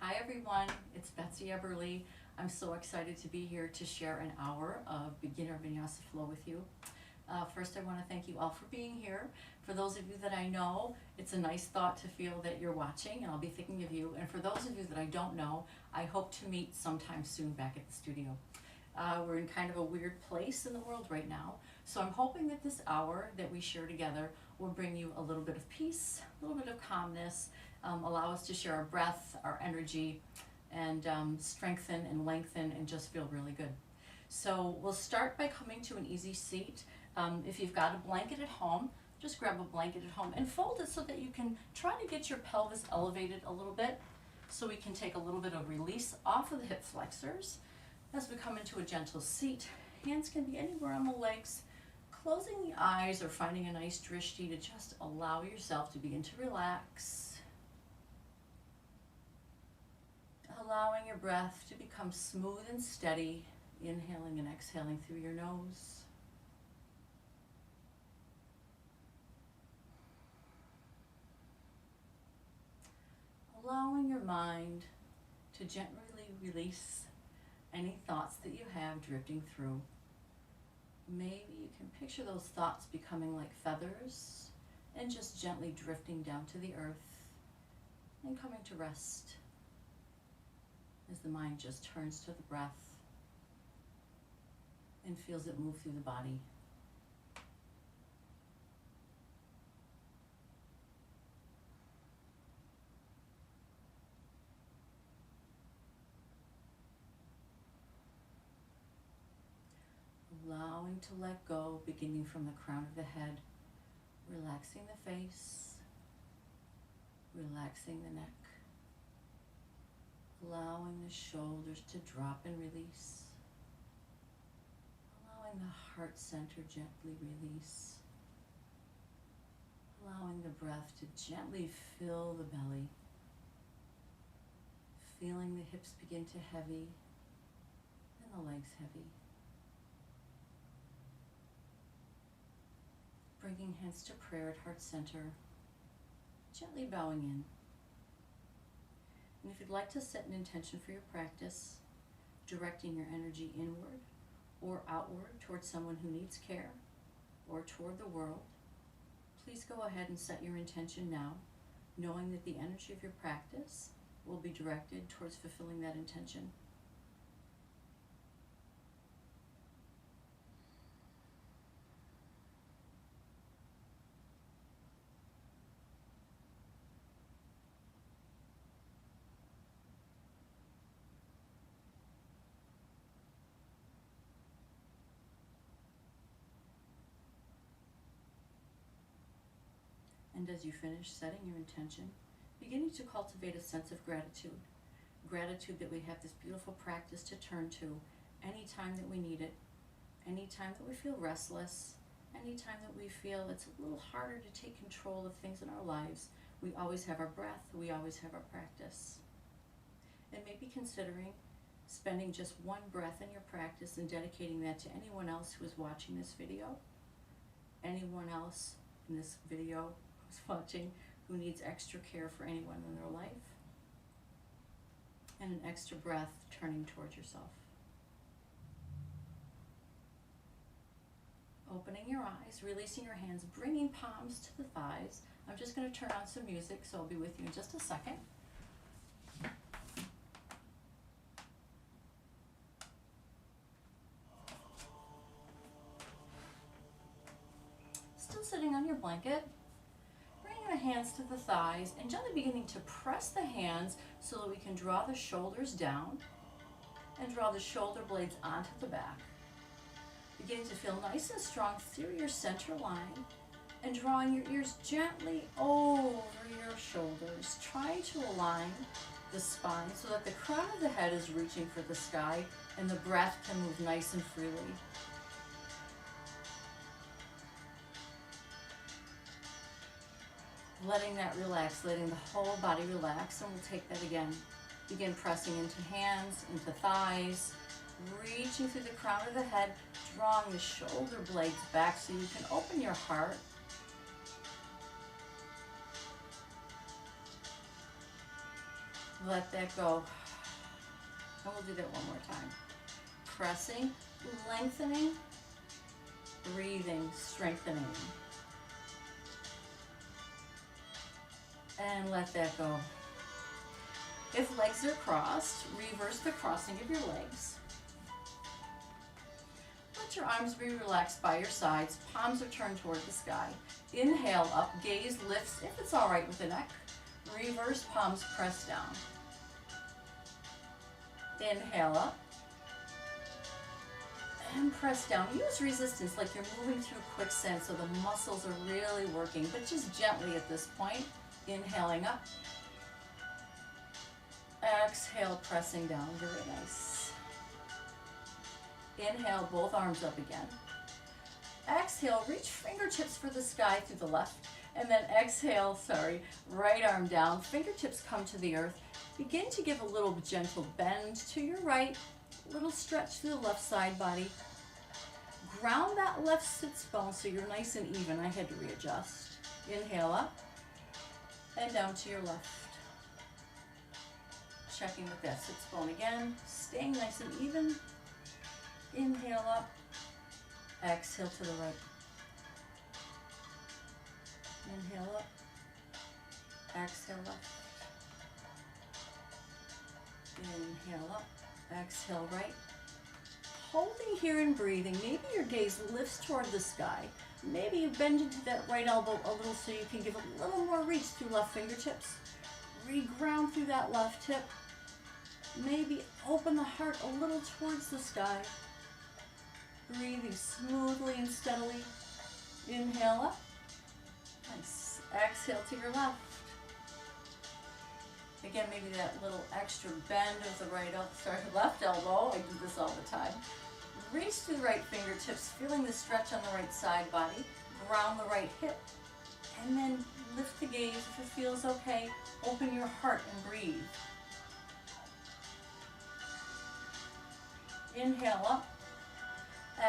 Hi everyone, it's Betsy Eberly. I'm so excited to be here to share an hour of beginner Vinyasa flow with you. First, I want to thank you all for being here. For those of you that I know, it's a nice thought to feel that you're watching, and I'll be thinking of you. And for those of you that I don't know, I hope to meet sometime soon back at the studio. We're in kind of a weird place in the world right now, so I'm hoping that this hour that we share together will bring you a little bit of peace, a little bit of calmness, allow us to share our breath, our energy, and strengthen and lengthen and just feel really good. So we'll start by coming to an easy seat. If you've got a blanket at home, just grab a blanket at home and fold it so that you can try to get your pelvis elevated a little bit, so we can take a little bit of release off of the hip flexors. As we come into a gentle seat, hands can be anywhere on the legs, closing the eyes or finding a nice drishti to just allow yourself to begin to relax. Allowing your breath to become smooth and steady, inhaling and exhaling through your nose. Allowing your mind to gently release any thoughts that you have drifting through. Maybe you can picture those thoughts becoming like feathers and just gently drifting down to the earth and coming to rest as the mind just turns to the breath and feels it move through the body. Allowing to let go, beginning from the crown of the head, relaxing the face, relaxing the neck, allowing the shoulders to drop and release, allowing the heart center gently release, allowing the breath to gently fill the belly, feeling the hips begin to heavy and the legs heavy. Bringing hands to prayer at heart center, gently bowing in. And if you'd like to set an intention for your practice, directing your energy inward or outward towards someone who needs care or toward the world, please go ahead and set your intention now, knowing that the energy of your practice will be directed towards fulfilling that intention. And as you finish setting your intention, beginning to cultivate a sense of gratitude. Gratitude that we have this beautiful practice to turn to anytime that we need it, anytime that we feel restless, anytime that we feel it's a little harder to take control of things in our lives. We always have our breath, we always have our practice. And maybe considering spending just one breath in your practice and dedicating that to anyone else who is watching this video, anyone else in this video who's watching who needs extra care for anyone in their life, and an extra breath turning towards yourself. Opening your eyes, releasing your hands, bringing palms to the thighs. I'm just going to turn on some music, so I'll be with you in just a second. Still sitting on your blanket. The hands to the thighs and gently beginning to press the hands so that we can draw the shoulders down and draw the shoulder blades onto the back. Beginning to feel nice and strong through your center line and drawing your ears gently over your shoulders. Trying to align the spine so that the crown of the head is reaching for the sky and the breath can move nice and freely. Letting that relax, letting the whole body relax, and we'll take that again. Begin pressing into hands, into thighs, reaching through the crown of the head, drawing the shoulder blades back so you can open your heart. Let that go. And we'll do that one more time. Pressing, lengthening, breathing, strengthening. And let that go. If legs are crossed, reverse the crossing of your legs. Let your arms be relaxed by your sides. Palms are turned toward the sky. Inhale up, gaze lifts if it's all right with the neck. Reverse, palms press down. Inhale up. And press down. Use resistance like you're moving through quicksand so the muscles are really working, but just gently at this point. Inhaling up. Exhale, pressing down. Very nice. Inhale, both arms up again. Exhale, reach fingertips for the sky through the left. And then exhale, right arm down. Fingertips come to the earth. Begin to give a little gentle bend to your right. A little stretch through the left side body. Ground that left sits bone so you're nice and even. I had to readjust. Inhale up and down to your left. Checking with that sits bone again. Staying nice and even. Inhale up. Exhale to the right. Inhale up. Exhale left. Inhale up. Exhale right. Holding here and breathing. Maybe your gaze lifts toward the sky. Maybe you bend into that right elbow a little so you can give a little more reach through left fingertips. Reground through that left hip. Maybe open the heart a little towards the sky. Breathing smoothly and steadily. Inhale up. Nice. Exhale to your left. Again, maybe that little extra bend of the left elbow. I do this all the time. Reach through the right fingertips, feeling the stretch on the right side body. Ground the right hip. And then lift the gaze if it feels okay. Open your heart and breathe. Inhale up.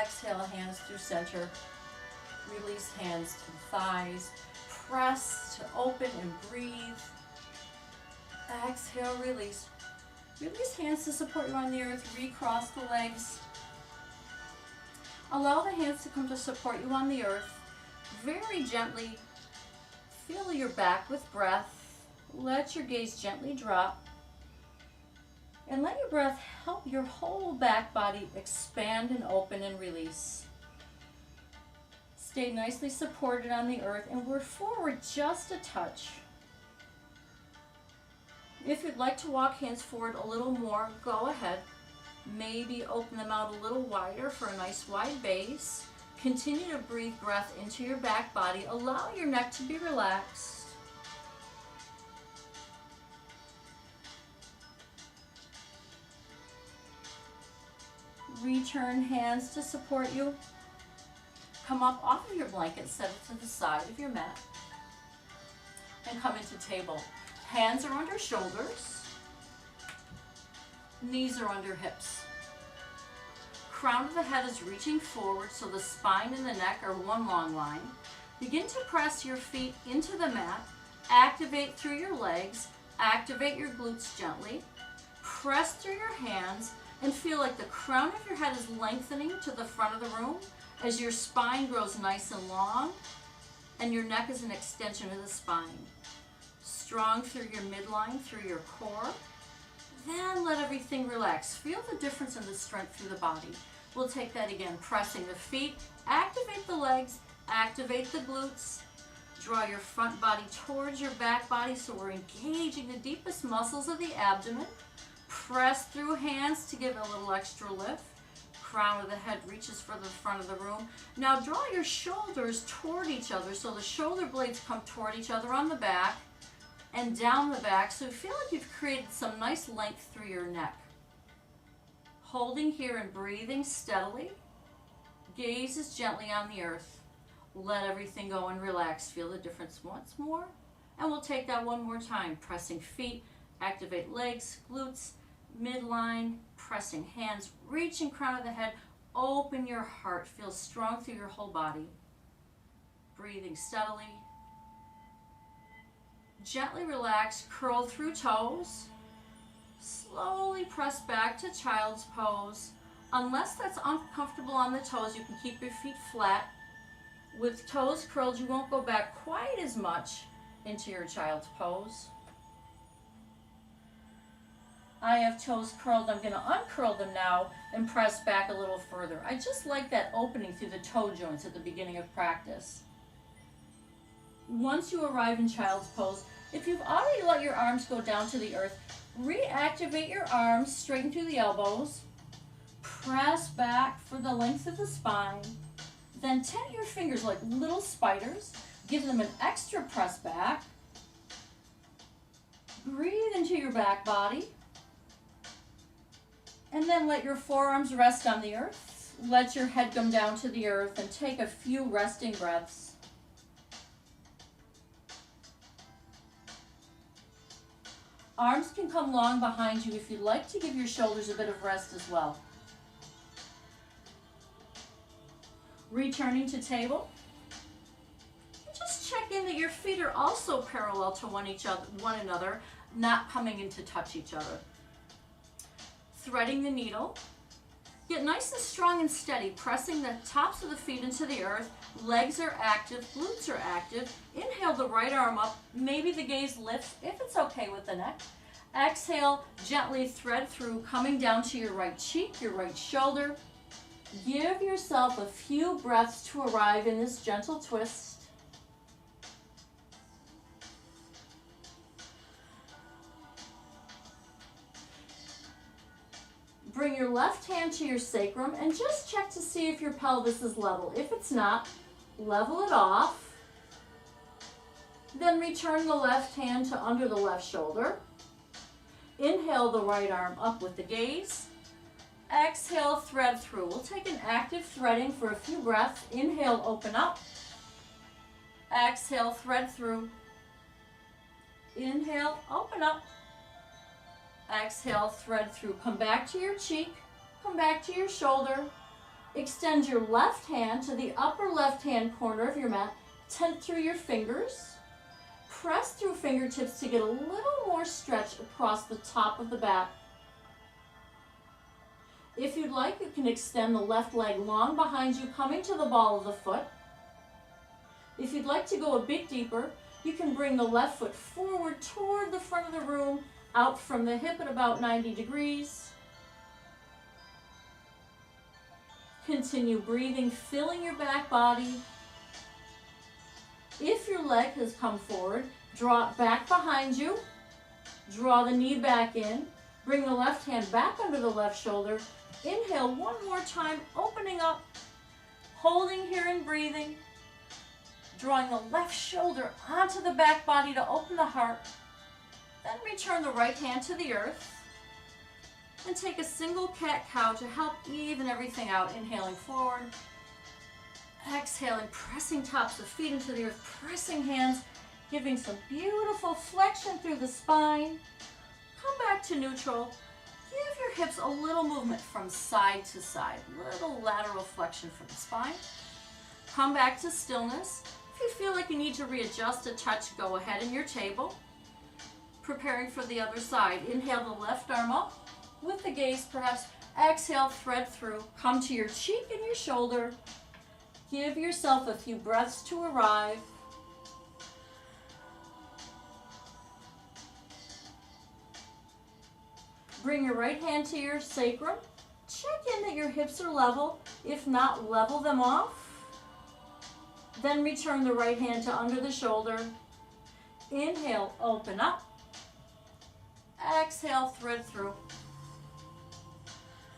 Exhale, hands through center. Release hands to the thighs. Press to open and breathe. Exhale, release. Release hands to support you on the earth. Recross the legs. Allow the hands to come to support you on the earth. Very gently feel your back with breath. Let your gaze gently drop. And let your breath help your whole back body expand and open and release. Stay nicely supported on the earth and we're forward just a touch. If you'd like to walk hands forward a little more, go ahead. Maybe open them out a little wider for a nice wide base. Continue to breathe breath into your back body. Allow your neck to be relaxed. Return hands to support you. Come up off of your blanket, set it to the side of your mat, and come into table. Hands are under shoulders. Knees are under hips. Crown of the head is reaching forward so the spine and the neck are one long line. Begin to press your feet into the mat. Activate through your legs. Activate your glutes gently. Press through your hands and feel like the crown of your head is lengthening to the front of the room as your spine grows nice and long and your neck is an extension of the spine. Strong through your midline, through your core. Then let everything relax. Feel the difference in the strength through the body. We'll take that again. Pressing the feet, activate the legs, activate the glutes. Draw your front body towards your back body so we're engaging the deepest muscles of the abdomen. Press through hands to give it a little extra lift. Crown of the head reaches for the front of the room. Now draw your shoulders toward each other so the shoulder blades come toward each other on the back and down the back, so feel like you've created some nice length through your neck. Holding here and breathing steadily. Gaze is gently on the earth. Let everything go and relax. Feel the difference once more. And we'll take that one more time. Pressing feet, activate legs, glutes, midline, pressing hands, reaching crown of the head. Open your heart. Feel strong through your whole body. Breathing steadily. Gently relax, curl through toes. Slowly press back to child's pose. Unless that's uncomfortable on the toes, you can keep your feet flat. With toes curled, you won't go back quite as much into your child's pose. I have toes curled. I'm going to uncurl them now and press back a little further. I just like that opening through the toe joints at the beginning of practice. Once you arrive in child's pose, if you've already let your arms go down to the earth, reactivate your arms, straighten through the elbows, press back for the length of the spine, then tent your fingers like little spiders, give them an extra press back, breathe into your back body, and then let your forearms rest on the earth, let your head come down to the earth, and take a few resting breaths. Arms can come long behind you if you'd like to give your shoulders a bit of rest as well. Returning to table. Just check in that your feet are also parallel to one another, not coming in to touch each other. Threading the needle. Get nice and strong and steady, pressing the tops of the feet into the earth. Legs are active, glutes are active. Inhale the right arm up. Maybe the gaze lifts if it's okay with the neck. Exhale, gently thread through, coming down to your right cheek, your right shoulder. Give yourself a few breaths to arrive in this gentle twist. Bring your left hand to your sacrum and just check to see if your pelvis is level. If it's not, level it off. Then return the left hand to under the left shoulder. Inhale the right arm up with the gaze. Exhale, thread through. We'll take an active threading for a few breaths. Inhale, open up. Exhale, thread through. Inhale, open up. Exhale, thread through. Come back to your cheek. Come back to your shoulder. Extend your left hand to the upper left-hand corner of your mat. Tent through your fingers. Press through fingertips to get a little more stretch across the top of the back. If you'd like, you can extend the left leg long behind you, coming to the ball of the foot. If you'd like to go a bit deeper, you can bring the left foot forward toward the front of the room, out from the hip at about 90 degrees. Continue breathing, filling your back body. If your leg has come forward, draw it back behind you. Draw the knee back in. Bring the left hand back under the left shoulder. Inhale one more time, opening up, holding here and breathing. Drawing the left shoulder onto the back body to open the heart. Then return the right hand to the earth and take a single cat-cow to help even everything out. Inhaling forward, exhaling, pressing tops of feet into the earth, pressing hands, giving some beautiful flexion through the spine. Come back to neutral. Give your hips a little movement from side to side, little lateral flexion from the spine. Come back to stillness. If you feel like you need to readjust a touch, go ahead in your table. Preparing for the other side. Inhale the left arm up with the gaze perhaps. Exhale, thread through. Come to your cheek and your shoulder. Give yourself a few breaths to arrive. Bring your right hand to your sacrum. Check in that your hips are level. If not, level them off. Then return the right hand to under the shoulder. Inhale, open up. Exhale, thread through.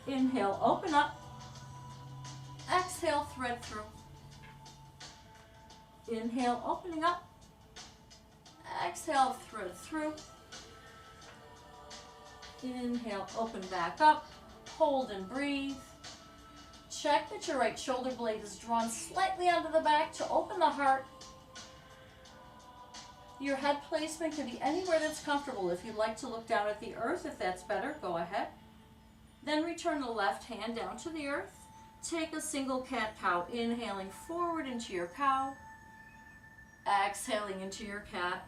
Inhale, open up. Exhale, thread through. Inhale, opening up. Exhale, thread through. Inhale, open back up. Hold and breathe. Check that your right shoulder blade is drawn slightly onto the back to open the heart. Your head placement can be anywhere that's comfortable. If you'd like to look down at the earth, if that's better, go ahead. Then return the left hand down to the earth. Take a single cat-cow, inhaling forward into your cow. Exhaling into your cat.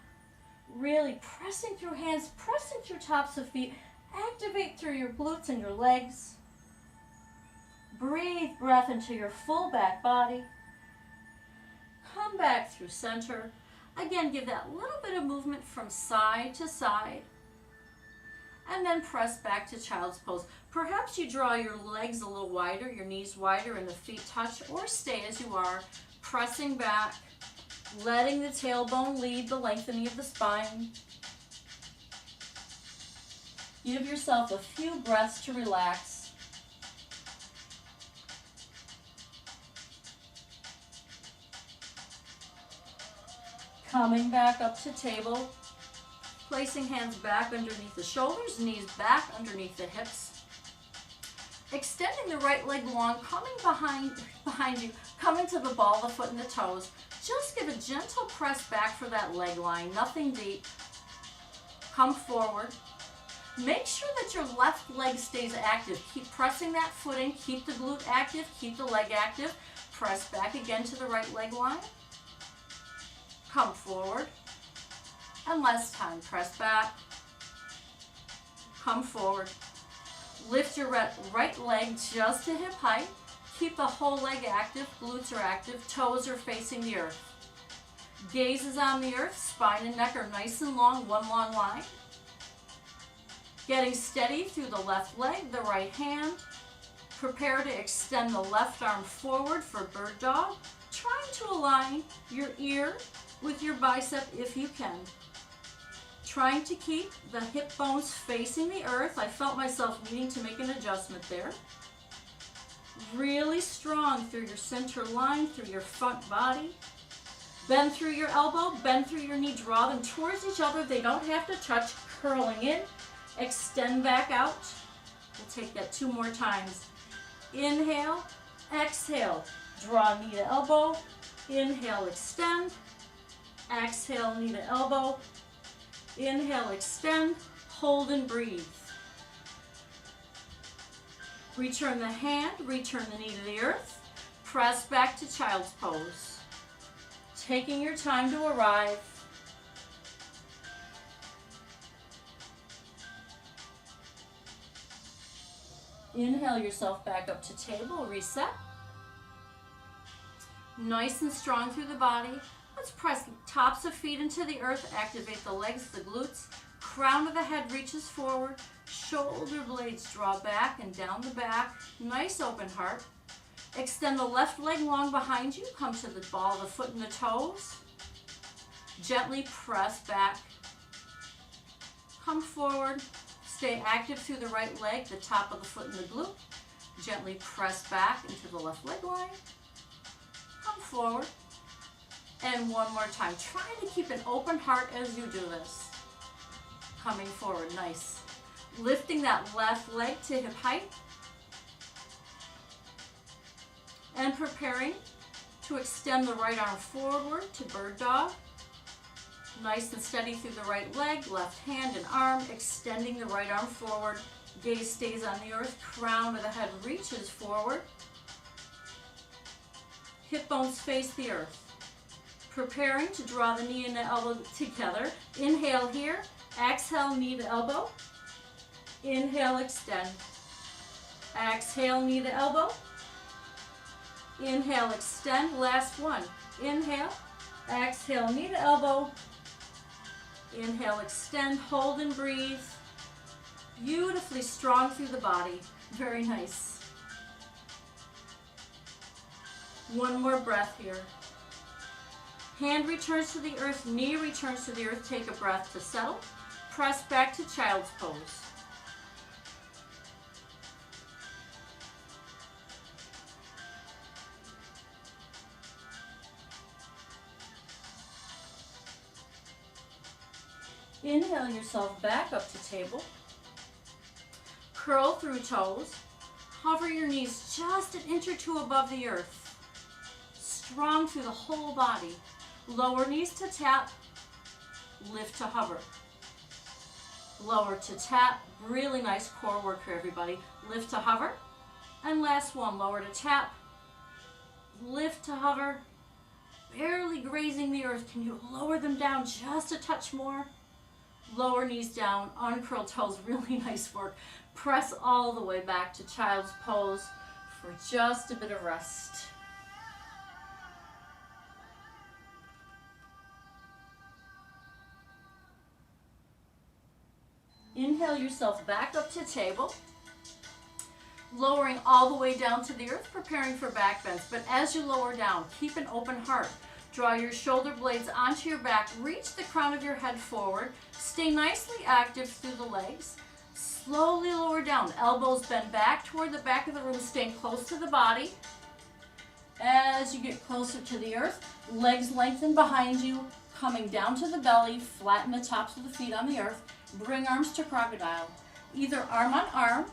Really pressing through hands, pressing through tops of feet. Activate through your glutes and your legs. Breathe breath into your full back body. Come back through center. Again, give that little bit of movement from side to side. And then press back to child's pose. Perhaps you draw your legs a little wider, your knees wider, and the feet touch, or stay as you are, pressing back, letting the tailbone lead the lengthening of the spine. Give yourself a few breaths to relax. Coming back up to table. Placing hands back underneath the shoulders, knees back underneath the hips. Extending the right leg long, coming behind you, coming to the ball of the foot and the toes. Just give a gentle press back for that leg line, nothing deep. Come forward. Make sure that your left leg stays active. Keep pressing that foot in, keep the glute active, keep the leg active. Press back again to the right leg line. Come forward. And last time, press back, come forward. Lift your right leg just to hip height. Keep the whole leg active, glutes are active, toes are facing the earth. Gaze is on the earth, spine and neck are nice and long, one long line. Getting steady through the left leg, the right hand. Prepare to extend the left arm forward for bird dog. Trying to align your ear with your bicep if you can. Trying to keep the hip bones facing the earth. I felt myself needing to make an adjustment there. Really strong through your center line, through your front body. Bend through your elbow, bend through your knee, draw them towards each other. They don't have to touch, curling in. Extend back out. We'll take that 2 more times. Inhale, exhale, draw knee to elbow. Inhale, extend. Exhale, knee to elbow. Inhale, extend, hold and breathe. Return the hand, return the knee to the earth. Press back to child's pose. Taking your time to arrive. Inhale yourself back up to table, reset. Nice and strong through the body. Let's press tops of feet into the earth, activate the legs, the glutes. Crown of the head reaches forward, shoulder blades draw back and down the back. Nice open heart. Extend the left leg long behind you, come to the ball of the foot and the toes. Gently press back. Come forward, stay active through the right leg, the top of the foot and the glute. Gently press back into the left leg line. Come forward. And one more time. Try to keep an open heart as you do this. Coming forward, nice. Lifting that left leg to hip height. And preparing to extend the right arm forward to bird dog. Nice and steady through the right leg, left hand and arm, extending the right arm forward. Gaze stays on the earth, crown of the head reaches forward. Hip bones face the earth. Preparing to draw the knee and the elbow together. Inhale here, exhale, knee to elbow. Inhale, extend. Exhale, knee to elbow. Inhale, extend. Last one. Inhale, exhale, knee to elbow. Inhale, extend, hold and breathe. Beautifully strong through the body. Very nice. One more breath here. Hand returns to the earth, knee returns to the earth. Take a breath to settle. Press back to child's pose. Inhale yourself back up to table. Curl through toes. Hover your knees just an inch or two above the earth. Strong through the whole body. Lower knees to tap, lift to hover. Lower to tap, really nice core work here, everybody. Lift to hover. And last one, lower to tap, lift to hover. Barely grazing the earth. Can you lower them down just a touch more? Lower knees down, uncurl toes, really nice work. Press all the way back to child's pose for just a bit of rest. Inhale yourself back up to table, lowering all the way down to the earth, preparing for back bends. But as you lower down, keep an open heart. Draw your shoulder blades onto your back, reach the crown of your head forward, stay nicely active through the legs. Slowly lower down, elbows bend back toward the back of the room, staying close to the body. As you get closer to the earth, legs lengthen behind you, coming down to the belly, flatten the tops of the feet on the earth. Bring arms to crocodile, either arm on arm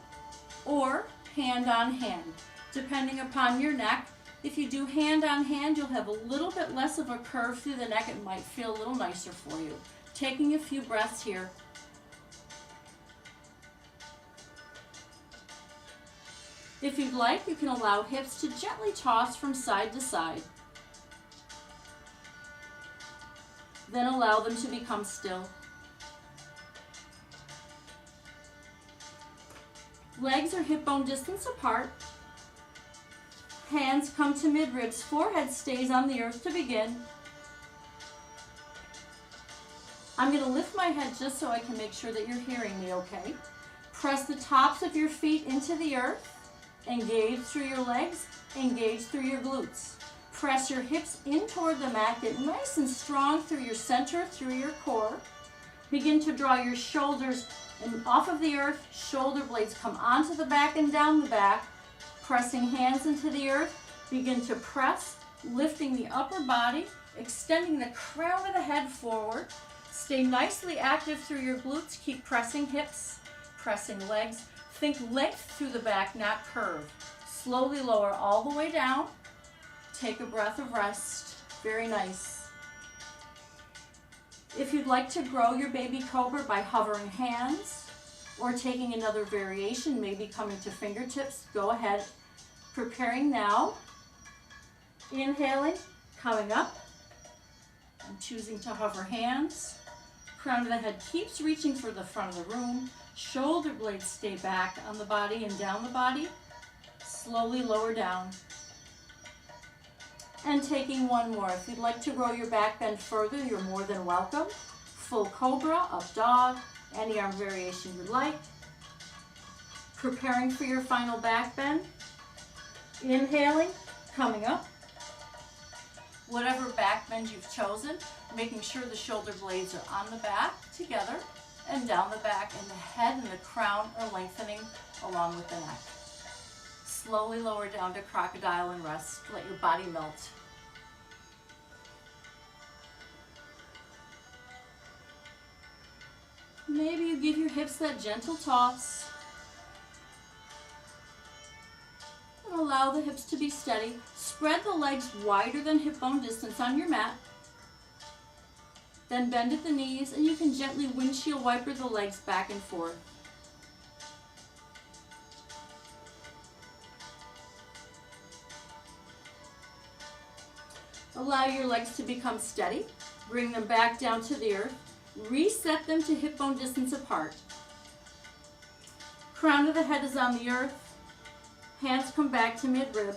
or hand on hand, depending upon your neck. If you do hand on hand, you'll have a little bit less of a curve through the neck. It might feel a little nicer for you. Taking a few breaths here. If you'd like, you can allow hips to gently toss from side to side. Then allow them to become still. Legs are hip bone distance apart. Hands come to mid-ribs. Forehead stays on the earth to begin. I'm going to lift my head just so I can make sure that you're hearing me okay. Press the tops of your feet into the earth. Engage through your legs. Engage through your glutes. Press your hips in toward the mat. Get nice and strong through your center, through your core. Begin to draw your shoulders and off of the earth. Shoulder blades come onto the back and down the back. Pressing hands into the earth. Begin to press, lifting the upper body, extending the crown of the head forward. Stay nicely active through your glutes. Keep pressing hips, pressing legs. Think length through the back, not curve. Slowly lower all the way down. Take a breath of rest. Very nice. If you'd like to grow your baby cobra by hovering hands or taking another variation, maybe coming to fingertips, go ahead. Preparing now. Inhaling, coming up. I'm choosing to hover hands. Crown of the head keeps reaching for the front of the room. Shoulder blades stay back on the body and down the body. Slowly lower down. And taking one more. If you'd like to grow your back bend further, you're more than welcome. Full cobra, up dog, any arm variation you'd like. Preparing for your final back bend. Inhaling, coming up. Whatever back bend you've chosen, making sure the shoulder blades are on the back together and down the back, and the head and the crown are lengthening along with the neck. Slowly lower down to crocodile and rest. Let your body melt. Maybe you give your hips that gentle toss. And allow the hips to be steady. Spread the legs wider than hip bone distance on your mat. Then bend at the knees, and you can gently windshield wiper the legs back and forth. Allow your legs to become steady. Bring them back down to the earth. Reset them to hip bone distance apart. Crown of the head is on the earth. Hands come back to mid-rib.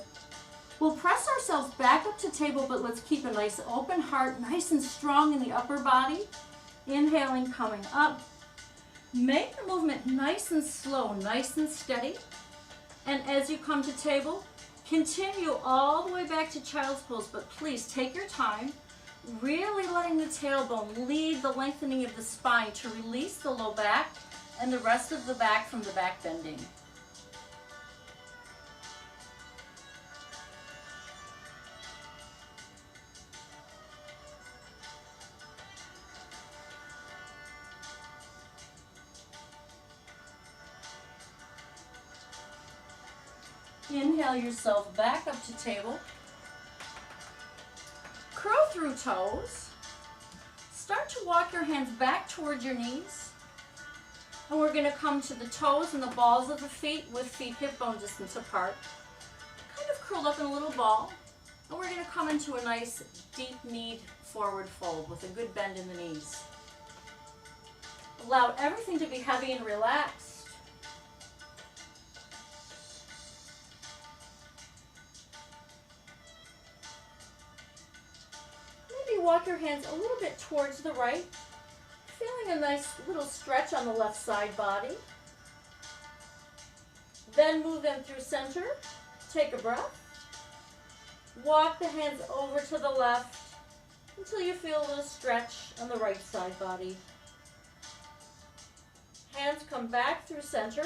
We'll press ourselves back up to table, but let's keep a nice open heart, nice and strong in the upper body. Inhaling, coming up. Make the movement nice and slow, nice and steady. And as you come to table, continue all the way back to child's pose, but please take your time, really letting the tailbone lead the lengthening of the spine to release the low back and the rest of the back from the back bending. Inhale yourself back up to table. Curl through toes. Start to walk your hands back towards your knees. And we're going to come to the toes and the balls of the feet with feet hip bone distance apart. Kind of curled up in a little ball. And we're going to come into a nice deep kneed forward fold with a good bend in the knees. Allow everything to be heavy and relaxed. Maybe walk your hands a little bit towards the right, feeling a nice little stretch on the left side body. Then move them through center. Take a breath. Walk the hands over to the left until you feel a little stretch on the right side body. Hands come back through center.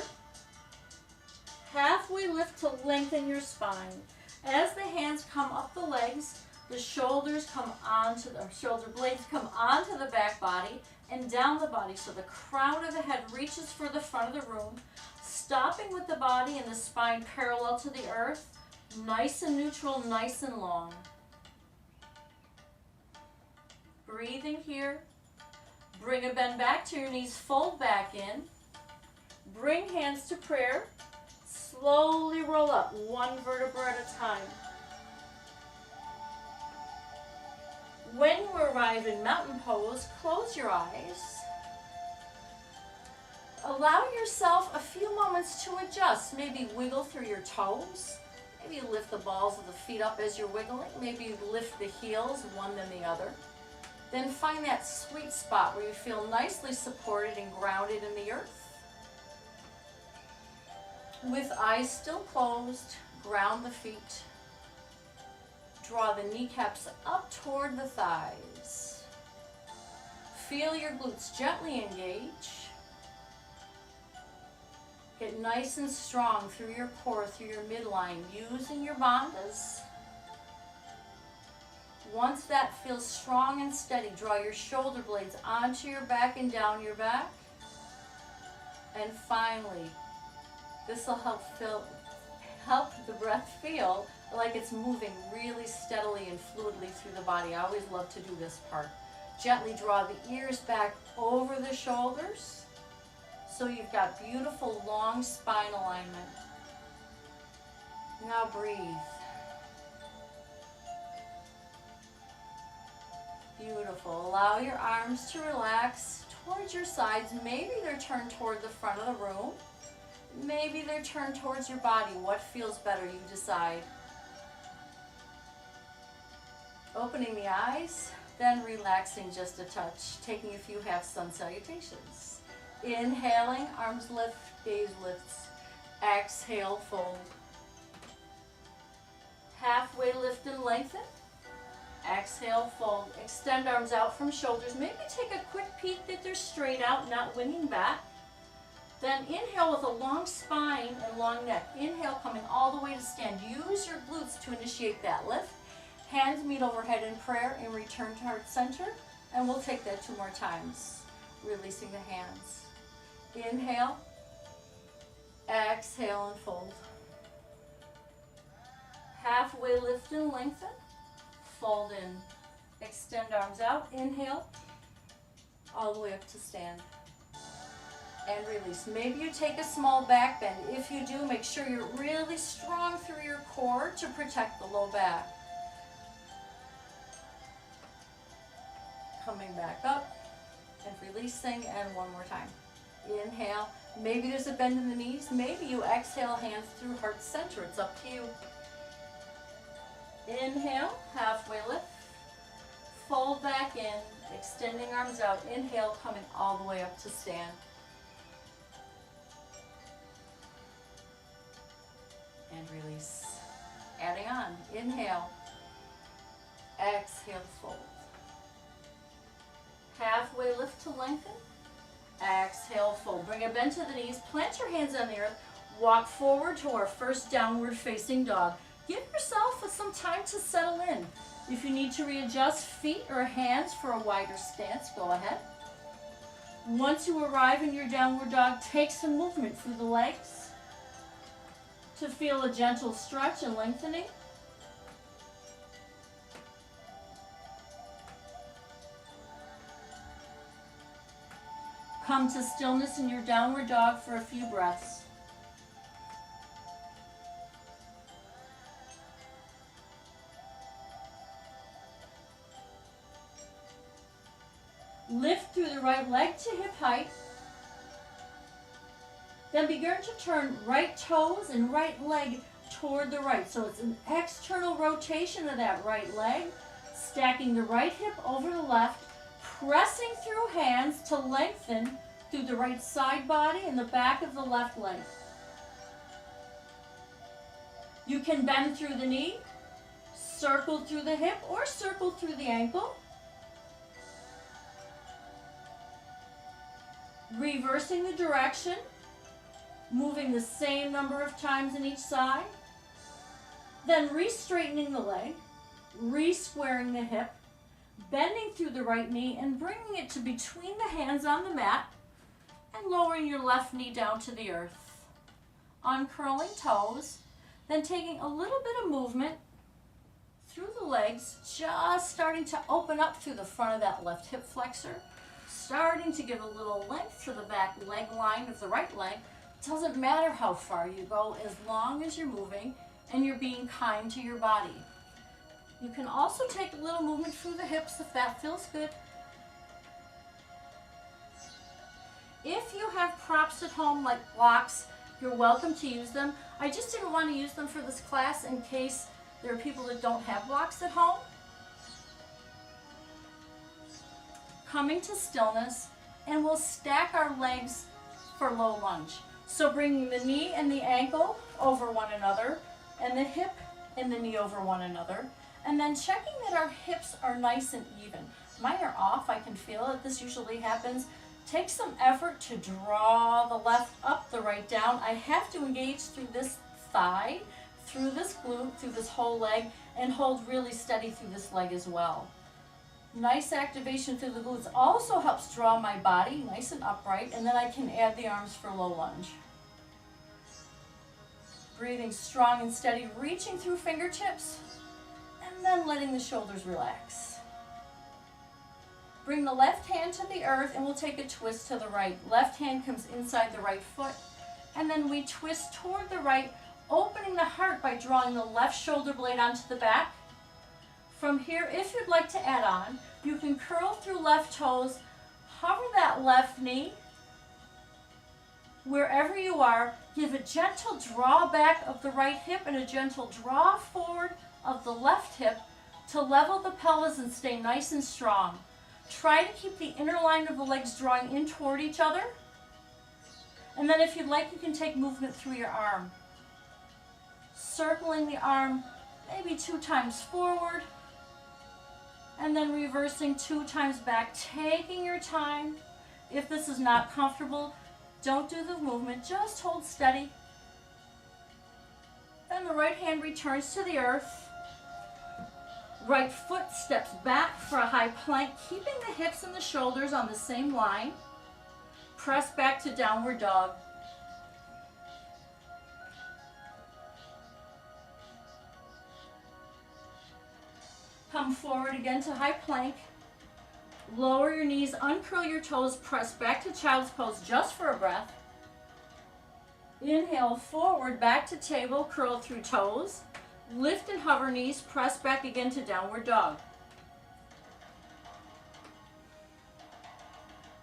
Halfway lift to lengthen your spine. As the hands come up the legs, the shoulders come onto the shoulder blades come onto the back body and down the body, so the crown of the head reaches for the front of the room, stopping with the body and the spine parallel to the earth, nice and neutral, nice and long. Breathing here. Bring a bend back to your knees, fold back in. Bring hands to prayer. Slowly roll up, one vertebra at a time. When you arrive in mountain pose, close your eyes. Allow yourself a few moments to adjust. Maybe wiggle through your toes. Maybe lift the balls of the feet up as you're wiggling. Maybe lift the heels, one then the other. Then find that sweet spot where you feel nicely supported and grounded in the earth. With eyes still closed, ground the feet. Draw the kneecaps up toward the thighs. Feel your glutes gently engage. Get nice and strong through your core, through your midline, using your bandhas. Once that feels strong and steady, draw your shoulder blades onto your back and down your back. And finally, this will help the breath feel like it's moving really steadily and fluidly through the body. I always love to do this part. Gently draw the ears back over the shoulders so you've got beautiful long spine alignment. Now breathe. Beautiful. Allow your arms to relax towards your sides. Maybe they're turned toward the front of the room. Maybe they're turned towards your body. What feels better, you decide. Opening the eyes, then relaxing just a touch, taking a few half sun salutations. Inhaling, arms lift, gaze lifts. Exhale, fold. Halfway lift and lengthen. Exhale, fold. Extend arms out from shoulders. Maybe take a quick peek that they're straight out, not winging back. Then inhale with a long spine and long neck. Inhale, coming all the way to stand. Use your glutes to initiate that lift. Hands meet overhead in prayer and return to heart center. And we'll take that 2 more times. Releasing the hands. Inhale. Exhale and fold. Halfway lift and lengthen. Fold in. Extend arms out. Inhale. All the way up to stand. And release. Maybe you take a small back bend. If you do, make sure you're really strong through your core to protect the low back. Coming back up and releasing, and 1 more time. Inhale. Maybe there's a bend in the knees. Maybe you exhale, hands through heart center. It's up to you. Inhale, halfway lift. Fold back in, extending arms out. Inhale, coming all the way up to stand. And release. Adding on. Inhale. Exhale, fold. Halfway lift to lengthen. Exhale, fold. Bring a bend to the knees. Plant your hands on the earth. Walk forward to our first downward facing dog. Give yourself some time to settle in. If you need to readjust feet or hands for a wider stance, go ahead. Once you arrive in your downward dog, take some movement through the legs to feel a gentle stretch and lengthening. Come to stillness in your downward dog for a few breaths. Lift through the right leg to hip height. Then begin to turn right toes and right leg toward the right. So it's an external rotation of that right leg, stacking the right hip over the left, pressing through hands to lengthen through the right side body and the back of the left leg. You can bend through the knee, circle through the hip, or circle through the ankle. Reversing the direction, moving the same number of times in each side. Then re-straightening the leg, re-squaring the hip, bending through the right knee and bringing it to between the hands on the mat and lowering your left knee down to the earth. Uncurling toes, then taking a little bit of movement through the legs, just starting to open up through the front of that left hip flexor, starting to give a little length to the back leg line of the right leg. It doesn't matter how far you go as long as you're moving and you're being kind to your body. You can also take a little movement through the hips if that feels good. If you have props at home like blocks, you're welcome to use them. I just didn't want to use them for this class in case there are people that don't have blocks at home. Coming to stillness, and we'll stack our legs for low lunge. So bringing the knee and the ankle over one another, and the hip and the knee over one another, and then checking that our hips are nice and even. Mine are off, I can feel it. This usually happens. Take some effort to draw the left up, the right down. I have to engage through this thigh, through this glute, through this whole leg, and hold really steady through this leg as well. Nice activation through the glutes also helps draw my body nice and upright, and then I can add the arms for low lunge. Breathing strong and steady, reaching through fingertips, and then letting the shoulders relax. Bring the left hand to the earth and we'll take a twist to the right. Left hand comes inside the right foot, and then we twist toward the right, opening the heart by drawing the left shoulder blade onto the back. From here, if you'd like to add on, you can curl through left toes, hover that left knee. Wherever you are, give a gentle draw back of the right hip and a gentle draw forward of the left hip to level the pelvis and stay nice and strong. Try to keep the inner line of the legs drawing in toward each other. And then if you'd like, you can take movement through your arm. Circling the arm maybe 2 times forward, and then reversing 2 times back, taking your time. If this is not comfortable, don't do the movement, just hold steady. Then the right hand returns to the earth. Right foot steps back for a high plank, keeping the hips and the shoulders on the same line. Press back to downward dog. Come forward again to high plank. Lower your knees, uncurl your toes, press back to child's pose just for a breath. Inhale forward, back to table, curl through toes. Lift and hover knees, press back again to downward dog.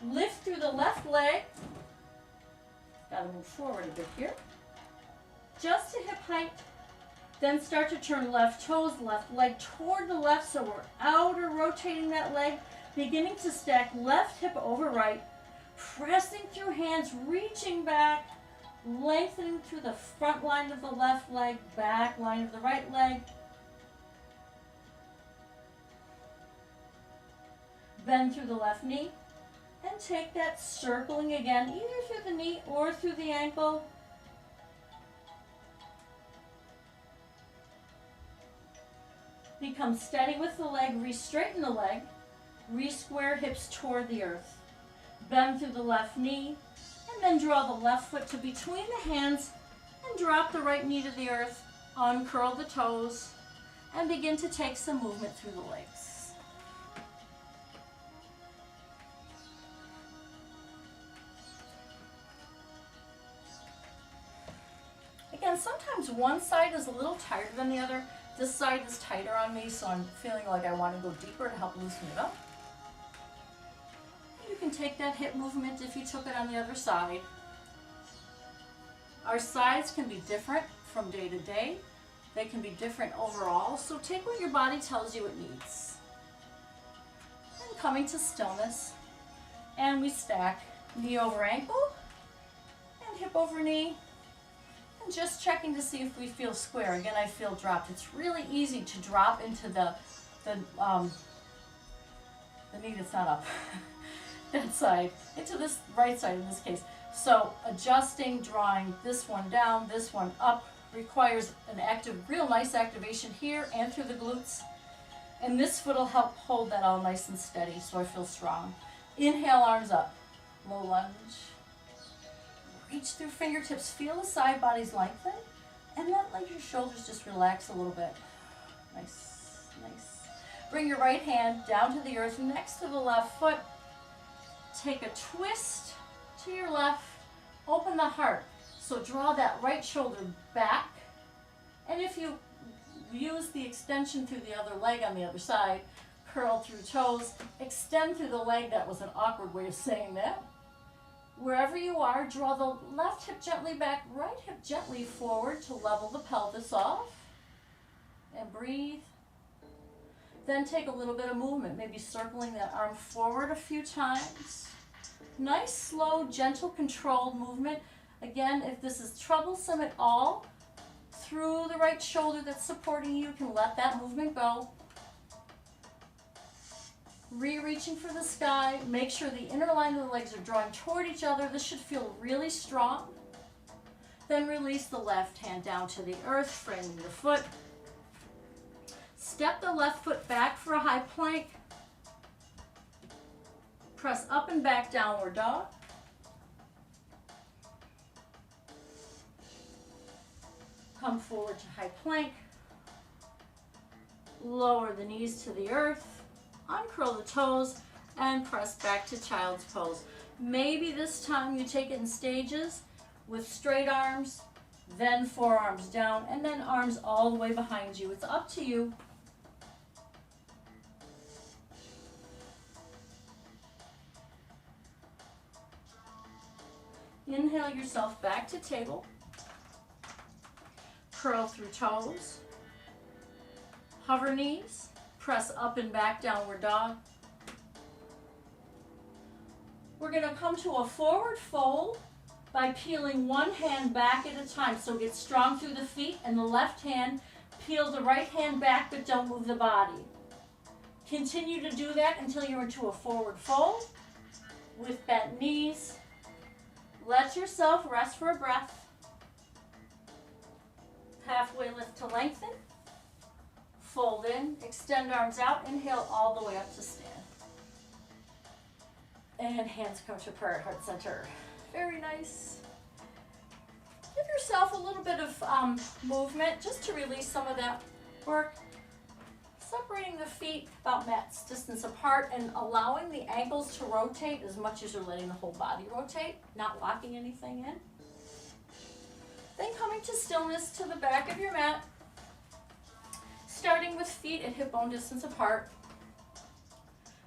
Lift through the left leg. Got to move forward a bit here. Just to hip height. Then start to turn left toes, left leg toward the left, so we're outer rotating that leg, beginning to stack left hip over right, pressing through hands, reaching back, lengthening through the front line of the left leg, back line of the right leg. Bend through the left knee, and take that circling again, either through the knee or through the ankle. Become steady with the leg, re-straighten the leg, re-square hips toward the earth. Bend through the left knee, and then draw the left foot to between the hands and drop the right knee to the earth. Uncurl the toes and begin to take some movement through the legs. Again, sometimes one side is a little tighter than the other. This side is tighter on me, so I'm feeling like I want to go deeper to help loosen it up. take that hip movement if you took it on the other side. Our sides can be different from day to day. They can be different overall, so take what your body tells you it needs. And coming to stillness, and we stack knee over ankle and hip over knee, and just checking to see if we feel square. Again, I feel dropped. It's really easy to drop into the knee that's not up, that side, into this right side in this case. So adjusting, drawing this one down, this one up, requires an real nice activation here and through the glutes. And this foot will help hold that all nice and steady so I feel strong. Inhale, arms up, low lunge. Reach through fingertips, feel the side bodies lengthen, and let your shoulders just relax a little bit. Nice, nice. Bring your right hand down to the earth next to the left foot. Take a twist to your left, open the heart. So draw that right shoulder back, and if you use the extension through the other leg on the other side, curl through toes, extend through the leg. That was an awkward way of saying that. Wherever you are, draw the left hip gently back, right hip gently forward to level the pelvis off, and breathe. Then take a little bit of movement, maybe circling that arm forward a few times. Nice, slow, gentle, controlled movement. Again, if this is troublesome at all, through the right shoulder that's supporting you, can let that movement go. Reaching for the sky. Make sure the inner line of the legs are drawing toward each other. This should feel really strong. Then release the left hand down to the earth, framing the foot. Step the left foot back for a high plank. Press up and back, downward dog. Come forward to high plank. Lower the knees to the earth. Uncurl the toes and press back to child's pose. Maybe this time you take it in stages with straight arms, then forearms down, and then arms all the way behind you. It's up to you. Inhale yourself back to table. Curl through toes. Hover knees. Press up and back, downward dog. We're going to come to a forward fold by peeling one hand back at a time. So get strong through the feet and the left hand. Peel the right hand back, but don't move the body. Continue to do that until you're into a forward fold with bent knees. Let yourself rest for a breath. Halfway lift to lengthen. Fold in, extend arms out, inhale all the way up to stand. And hands come to prayer at heart center. Very nice. Give yourself a little bit of movement just to release some of that work. Separating the feet about mat's distance apart and allowing the ankles to rotate as much as you're letting the whole body rotate, not locking anything in. Then coming to stillness to the back of your mat. Starting with feet at hip bone distance apart.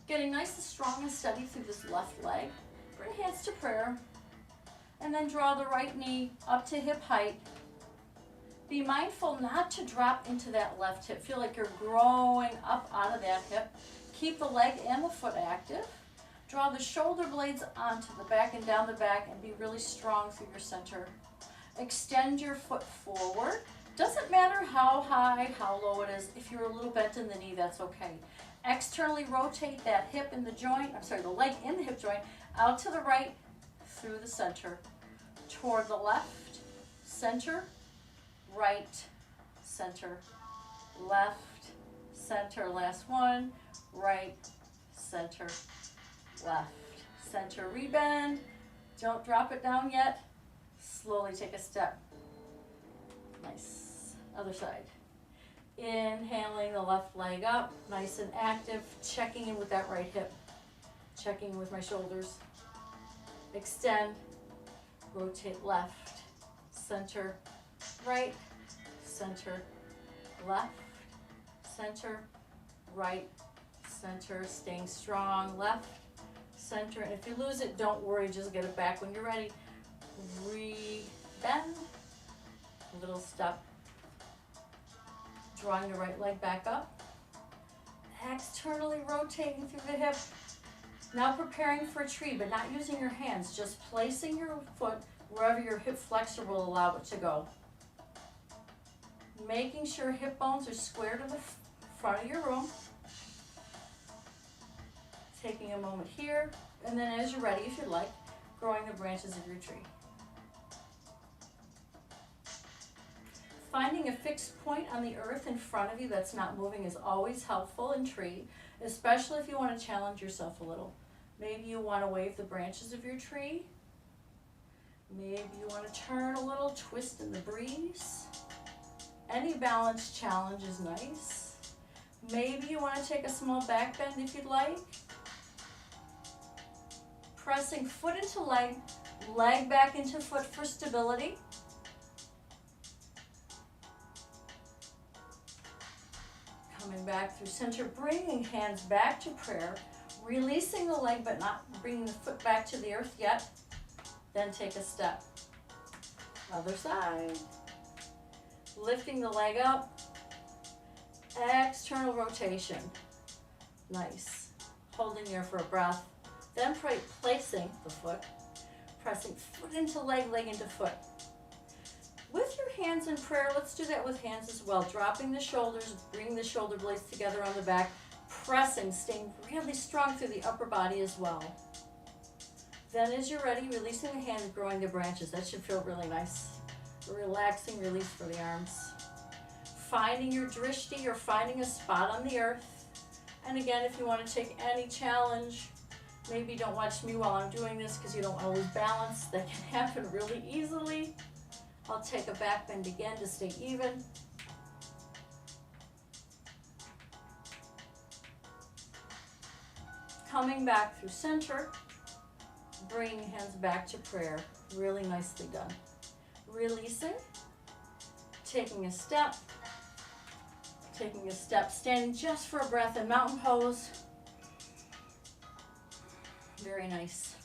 Getting nice and strong and steady through this left leg. Bring hands to prayer. And then draw the right knee up to hip height. Be mindful not to drop into that left hip. Feel like you're growing up out of that hip. Keep the leg and the foot active. Draw the shoulder blades onto the back and down the back and be really strong through your center. Extend your foot forward. Doesn't matter how high, how low it is. If you're a little bent in the knee, that's okay. Externally rotate that hip in the joint, the leg in the hip joint, out to the right, through the center, toward the left, center, right, center, left, center, last one, right, center, left, center, rebend. Don't drop it down yet. Slowly take a step. Nice. Other side. Inhaling the left leg up, nice and active, checking in with that right hip, checking in with my shoulders. Extend, rotate left, center, right, center, left, center, right, center, staying strong, left, center, and if you lose it, don't worry, just get it back when you're ready. Bend, little step, drawing the right leg back up, externally rotating through the hip. Now preparing for a tree, but not using your hands, just placing your foot wherever your hip flexor will allow it to go. Making sure hip bones are square to the front of your room. Taking a moment here, and then as you're ready, if you'd like, growing the branches of your tree. Finding a fixed point on the earth in front of you that's not moving is always helpful in tree, especially if you want to challenge yourself a little. Maybe you want to wave the branches of your tree. Maybe you want to turn a little, twist in the breeze. Any balance challenge is nice. Maybe you want to take a small back bend if you'd like. Pressing foot into leg, leg back into foot for stability. Coming back through center, bringing hands back to prayer, releasing the leg but not bringing the foot back to the earth yet. Then take a step. Other side. Lifting the leg up. External rotation. Nice. Holding there for a breath. Then placing the foot, pressing foot into leg, leg into foot. With your hands in prayer, let's do that with hands as well. Dropping the shoulders, bringing the shoulder blades together on the back, pressing, staying really strong through the upper body as well. Then as you're ready, releasing the hands, growing the branches. That should feel really nice. A relaxing release for the arms. Finding your drishti or finding a spot on the earth. And again, if you want to take any challenge, maybe don't watch me while I'm doing this because you don't want to lose balance. That can happen really easily. I'll take a back bend again to stay even. Coming back through center, bringing hands back to prayer. Really nicely done. Releasing, taking a step, standing just for a breath in mountain pose. Very nice.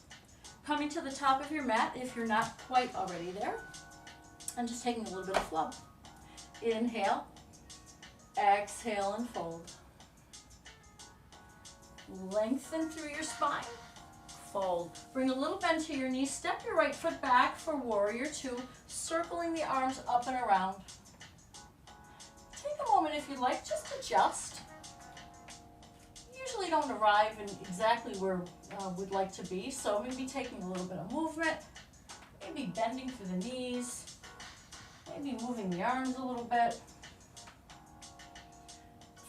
Coming to the top of your mat if you're not quite already there. And just taking a little bit of flow. Inhale, exhale and fold. Lengthen through your spine, fold. Bring a little bend to your knees, step your right foot back for warrior two, circling the arms up and around. Take a moment if you'd like, just adjust. Usually don't arrive in exactly where we'd like to be, so maybe taking a little bit of movement, maybe bending through the knees, maybe moving the arms a little bit.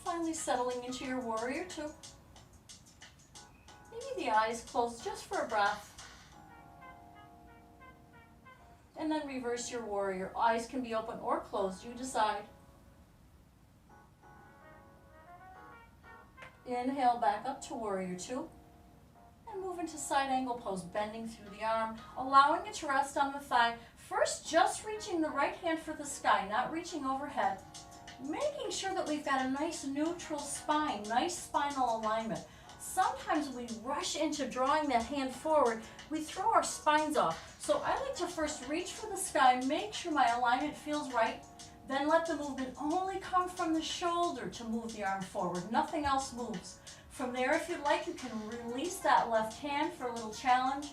Finally settling into your warrior two. Maybe the eyes closed just for a breath. And then reverse your warrior. Eyes can be open or closed, you decide. Inhale back up to warrior two. And move into side angle pose, bending through the arm, allowing it to rest on the thigh. First, just reaching the right hand for the sky, not reaching overhead. Making sure that we've got a nice neutral spine, nice spinal alignment. Sometimes we rush into drawing that hand forward, we throw our spines off. So I like to first reach for the sky, make sure my alignment feels right, then let the movement only come from the shoulder to move the arm forward. Nothing else moves. From there, if you'd like, you can release that left hand for a little challenge.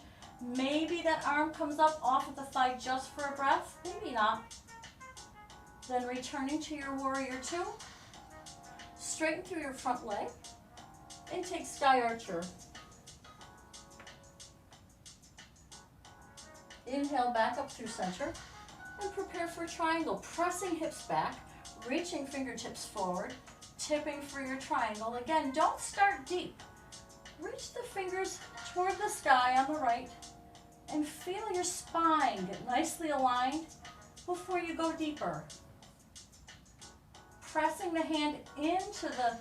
Maybe that arm comes up off of the thigh just for a breath, maybe not. Then returning to your warrior two, straighten through your front leg, and take sky archer. Inhale back up through center, and prepare for a triangle, pressing hips back, reaching fingertips forward, tipping for your triangle. Again, don't start deep. Reach the fingers toward the sky on the right, and feel your spine get nicely aligned before you go deeper. Pressing the hand into the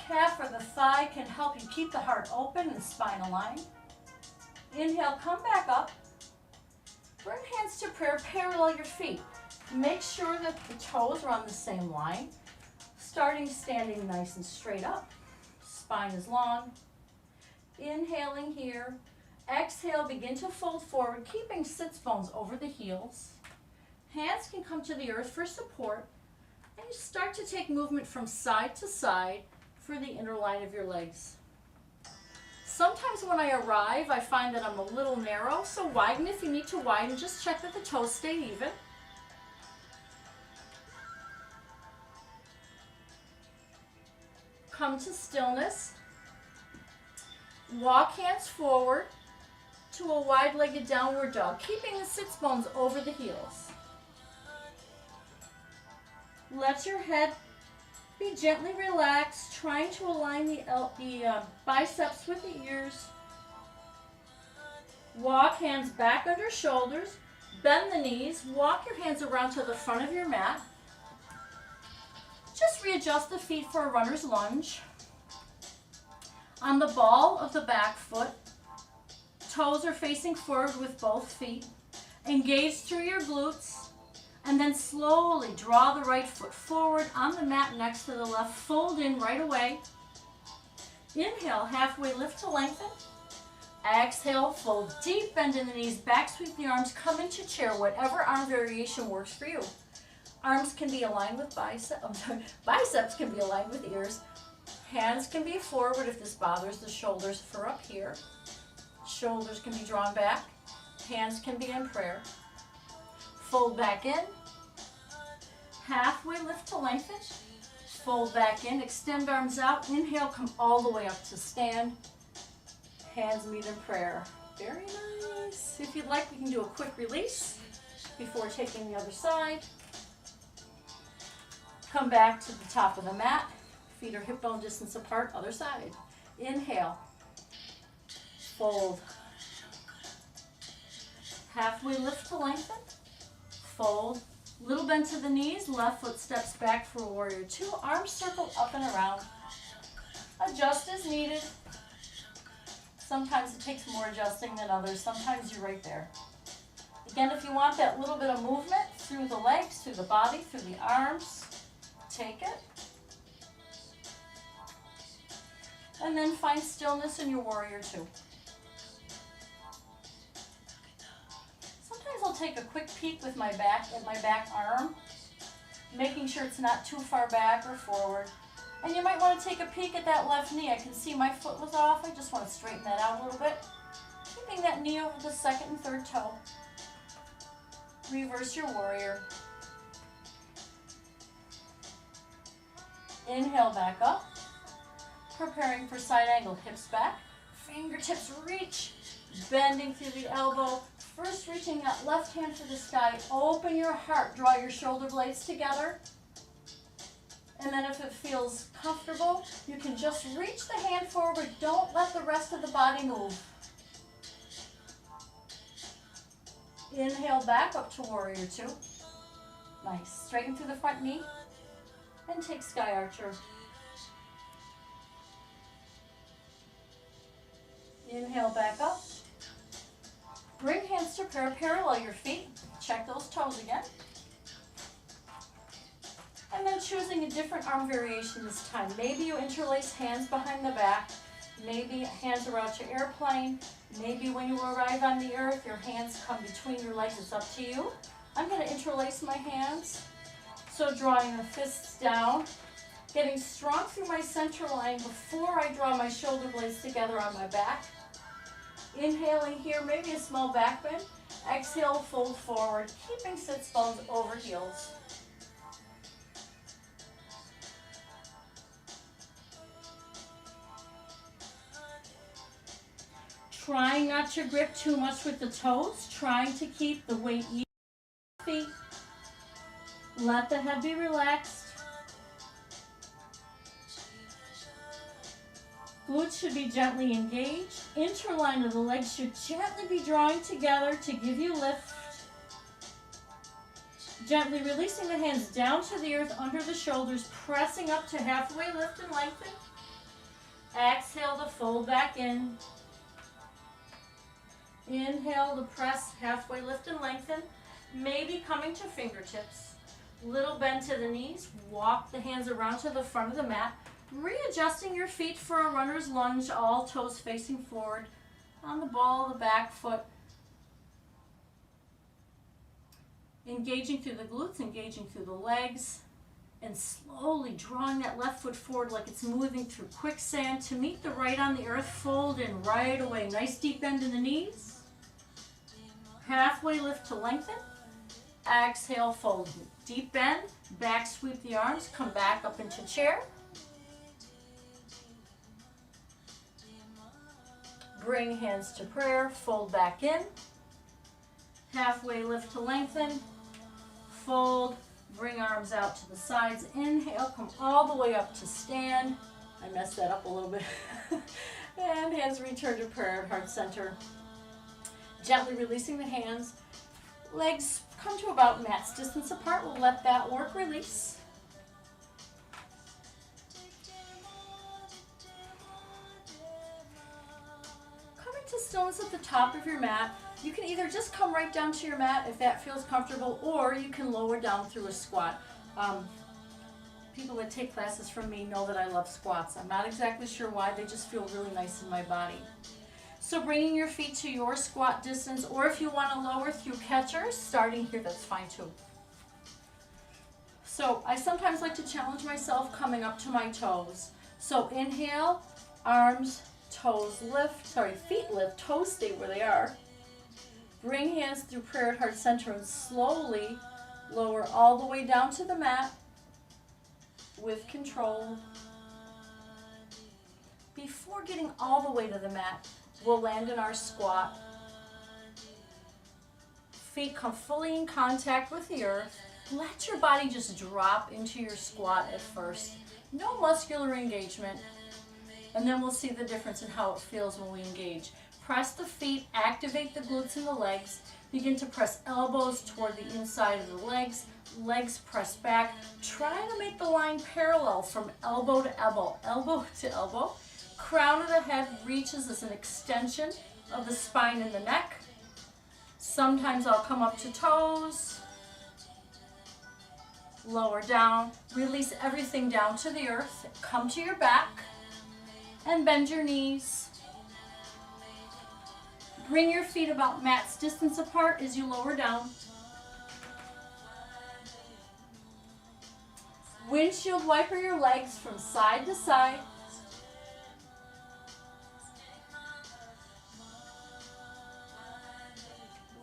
calf or the thigh can help you keep the heart open and spine aligned. Inhale, come back up. Bring hands to prayer, parallel your feet. Make sure that the toes are on the same line. Starting standing nice and straight up. Spine is long. Inhaling here. Exhale, begin to fold forward, keeping sits bones over the heels. Hands can come to the earth for support. And you start to take movement from side to side for the inner line of your legs. Sometimes when I arrive, I find that I'm a little narrow, so widen if you need to widen. Just check that the toes stay even. Come to stillness. Walk hands forward to a wide-legged downward dog, keeping the sits bones over the heels. Let your head be gently relaxed, trying to align the biceps with the ears. Walk hands back under shoulders, bend the knees, walk your hands around to the front of your mat. Just readjust the feet for a runner's lunge. On the ball of the back foot, toes are facing forward with both feet. Engage through your glutes. And then slowly draw the right foot forward on the mat next to the left. Fold in right away. Inhale, halfway lift to lengthen. Exhale, fold deep, bend in the knees, back sweep the arms, come into chair, whatever arm variation works for you. Arms can be aligned with biceps can be aligned with ears. Hands can be forward if this bothers the shoulders for up here. Shoulders can be drawn back. Hands can be in prayer. Fold back in. Halfway lift to lengthen. Fold back in. Extend arms out. Inhale, come all the way up to stand. Hands meet in prayer. Very nice. If you'd like, we can do a quick release before taking the other side. Come back to the top of the mat. Feet are hip bone distance apart. Other side. Inhale. Fold. Halfway lift to lengthen. Fold. Little bend to the knees. Left foot steps back for warrior two. Arms circle up and around. Adjust as needed. Sometimes it takes more adjusting than others. Sometimes you're right there. Again, if you want that little bit of movement through the legs, through the body, through the arms, take it. And then find stillness in your warrior two. Sometimes I'll take a quick peek with my back at my back arm, making sure it's not too far back or forward. And you might want to take a peek at that left knee. I can see my foot was off. I just want to straighten that out a little bit. Keeping that knee over the second and third toe. Reverse your warrior. Inhale back up. Preparing for side angle, hips back. Fingertips reach. Bending through the elbow. First reaching that left hand to the sky. Open your heart. Draw your shoulder blades together. And then if it feels comfortable, you can just reach the hand forward. Don't let the rest of the body move. Inhale back up to warrior two. Nice. Straighten through the front knee. And take sky archer. Inhale back up. Bring hands to prayer. Parallel your feet. Check those toes again. And then choosing a different arm variation this time. Maybe you interlace hands behind the back. Maybe hands are out to airplane. Maybe when you arrive on the earth, your hands come between your legs. It's up to you. I'm going to interlace my hands. So drawing the fists down. Getting strong through my center line before I draw my shoulder blades together on my back. Inhaling here, maybe a small back bend. Exhale, fold forward, keeping sits bones over heels. Trying not to grip too much with the toes, trying to keep the weight even on the feet. Let the head be relaxed. Glutes should be gently engaged. Interline of the legs should gently be drawing together to give you lift. Gently releasing the hands down to the earth under the shoulders, pressing up to halfway lift and lengthen. Exhale to fold back in. Inhale to press, halfway lift and lengthen. Maybe coming to fingertips. Little bend to the knees. Walk the hands around to the front of the mat. Readjusting your feet for a runner's lunge, all toes facing forward on the ball of the back foot. Engaging through the glutes, engaging through the legs, and slowly drawing that left foot forward like it's moving through quicksand to meet the right on the earth. Fold in right away. Nice deep bend in the knees. Halfway lift to lengthen. Exhale, fold. Deep bend, back sweep the arms, come back up into chair. Bring hands to prayer, fold back in. Halfway lift to lengthen. Fold, bring arms out to the sides. Inhale, come all the way up to stand. I messed that up a little bit. And hands return to prayer at heart center. Gently releasing the hands. Legs come to about mat's distance apart. We'll let that work release. Coming to stillness at the top of your mat. You can either just come right down to your mat if that feels comfortable, or you can lower down through a squat. People that take classes from me know that I love squats. I'm not exactly sure why, they just feel really nice in my body. So bringing your feet to your squat distance, or if you want to lower through catchers, starting here, that's fine too. So I sometimes like to challenge myself coming up to my toes. So inhale, arms, toes lift, feet lift, toes stay where they are. Bring hands through prayer at heart center and slowly lower all the way down to the mat with control. Before getting all the way to the mat, we'll land in our squat. Feet come fully in contact with the earth. Let your body just drop into your squat at first. No muscular engagement. And then we'll see the difference in how it feels when we engage. Press the feet, activate the glutes and the legs. Begin to press elbows toward the inside of the legs. Legs press back. Try to make the line parallel from elbow to elbow, elbow to elbow. Crown of the head reaches as an extension of the spine and the neck. Sometimes I'll come up to toes. Lower down. Release everything down to the earth. Come to your back and bend your knees. Bring your feet about mat's distance apart as you lower down. Windshield wiper your legs from side to side.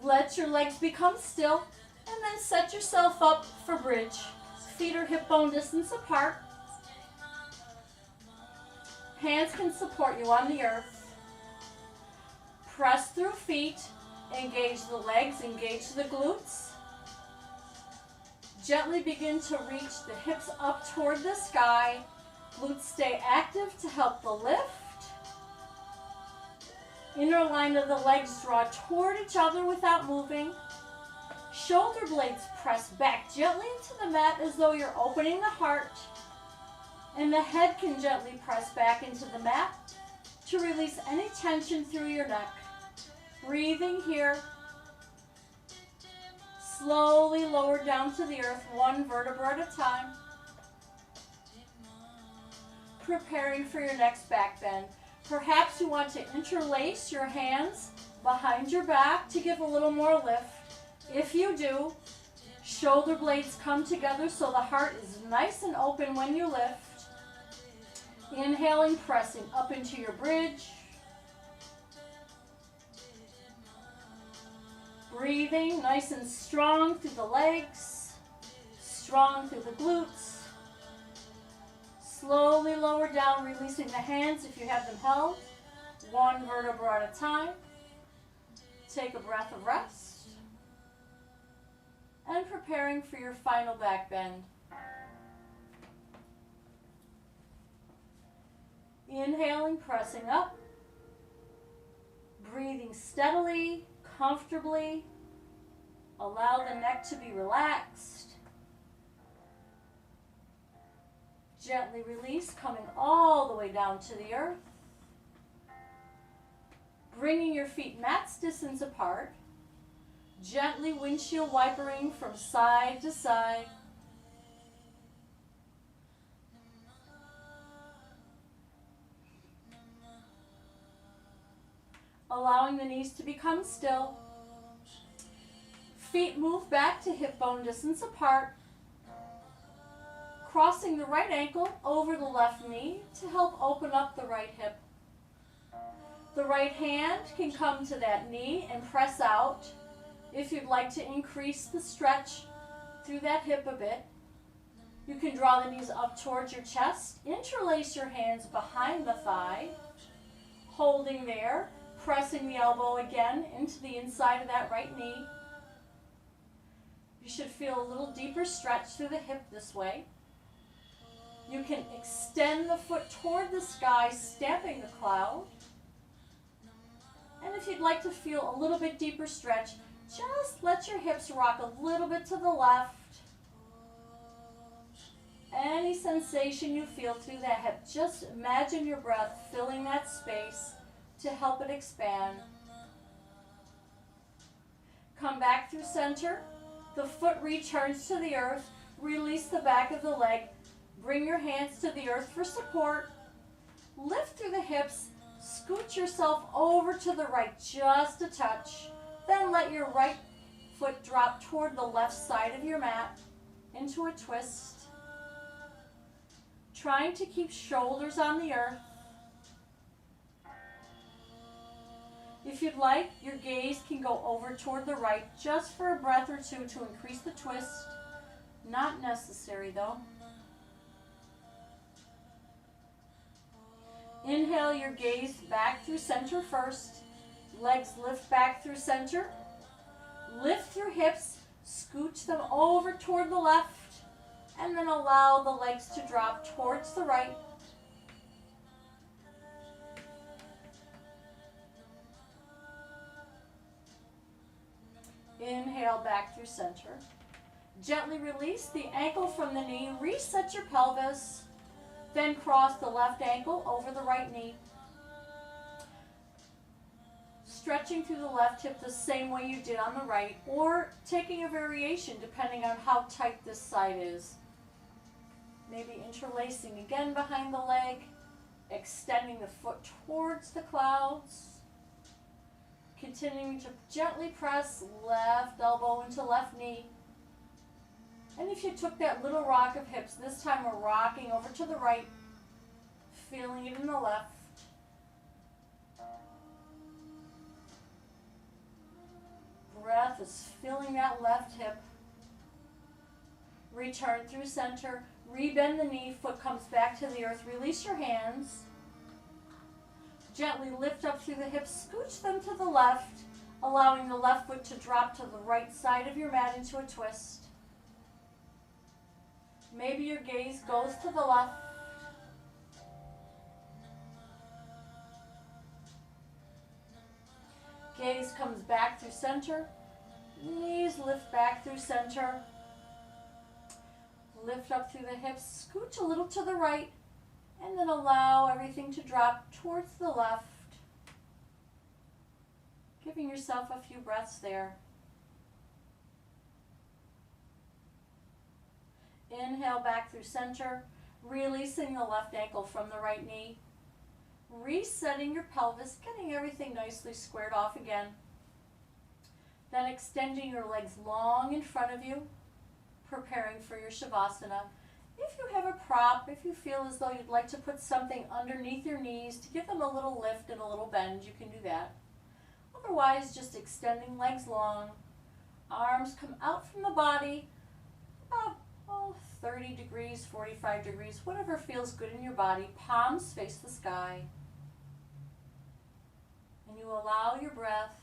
Let your legs become still and then set yourself up for bridge. Feet are hip bone distance apart. Hands can support you on the earth. Press through feet, engage the legs, engage the glutes. Gently begin to reach the hips up toward the sky. Glutes stay active to help the lift. Inner line of the legs draw toward each other without moving. Shoulder blades press back gently into the mat as though you're opening the heart. And the head can gently press back into the mat to release any tension through your neck. Breathing here. Slowly lower down to the earth, one vertebra at a time. Preparing for your next back bend. Perhaps you want to interlace your hands behind your back to give a little more lift. If you do, shoulder blades come together so the heart is nice and open when you lift. Inhaling, pressing up into your bridge. Breathing nice and strong through the legs, strong through the glutes. Slowly lower down, releasing the hands if you have them held, one vertebra at a time. Take a breath of rest. And preparing for your final back bend. Inhaling, pressing up. Breathing steadily, comfortably. Allow the neck to be relaxed. Gently release, coming all the way down to the earth. Bringing your feet mat's distance apart. Gently windshield wipering from side to side. allowing the knees to become still. Feet move back to hip bone distance apart, crossing the right ankle over the left knee to help open up the right hip. The right hand can come to that knee and press out if you'd like to increase the stretch through that hip a bit. You can draw the knees up towards your chest, interlace your hands behind the thigh, holding there, pressing the elbow again into the inside of that right knee. You should feel a little deeper stretch through the hip this way. You can extend the foot toward the sky, stamping the cloud. And if you'd like to feel a little bit deeper stretch, just let your hips rock a little bit to the left. Any sensation you feel through that hip, just imagine your breath filling that space to help it expand. Come back through center. The foot returns to the earth. Release the back of the leg. Bring your hands to the earth for support. Lift through the hips. Scoot yourself over to the right just a touch. Then let your right foot drop toward the left side of your mat into a twist. Trying to keep shoulders on the earth. If you'd like, your gaze can go over toward the right just for a breath or two to increase the twist. Not necessary though. Inhale your gaze back through center first. Legs lift back through center. Lift your hips, scooch them over toward the left, and then allow the legs to drop towards the right. Inhale back through center. Gently release the ankle from the knee. Reset your pelvis. Then cross the left ankle over the right knee. Stretching through the left hip the same way you did on the right, or taking a variation depending on how tight this side is. Maybe interlacing again behind the leg, extending the foot towards the clouds. Continuing to gently press left elbow into left knee. And if you took that little rock of hips, this time we're rocking over to the right, feeling it in the left. Breath is filling that left hip. Return through center. Rebend the knee, foot comes back to the earth. Release your hands. Gently lift up through the hips, scooch them to the left, allowing the left foot to drop to the right side of your mat into a twist. Maybe your gaze goes to the left. Gaze comes back through center. Knees lift back through center. Lift up through the hips, scooch a little to the right, and then allow everything to drop towards the left. Giving yourself a few breaths there. Inhale back through center, releasing the left ankle from the right knee. Resetting your pelvis, getting everything nicely squared off again. Then extending your legs long in front of you, preparing for your Shavasana. If you have a prop, if you feel as though you'd like to put something underneath your knees to give them a little lift and a little bend, you can do that. Otherwise, just extending legs long. Arms come out from the body, about 30 degrees, 45 degrees, whatever feels good in your body. Palms face the sky. And you allow your breath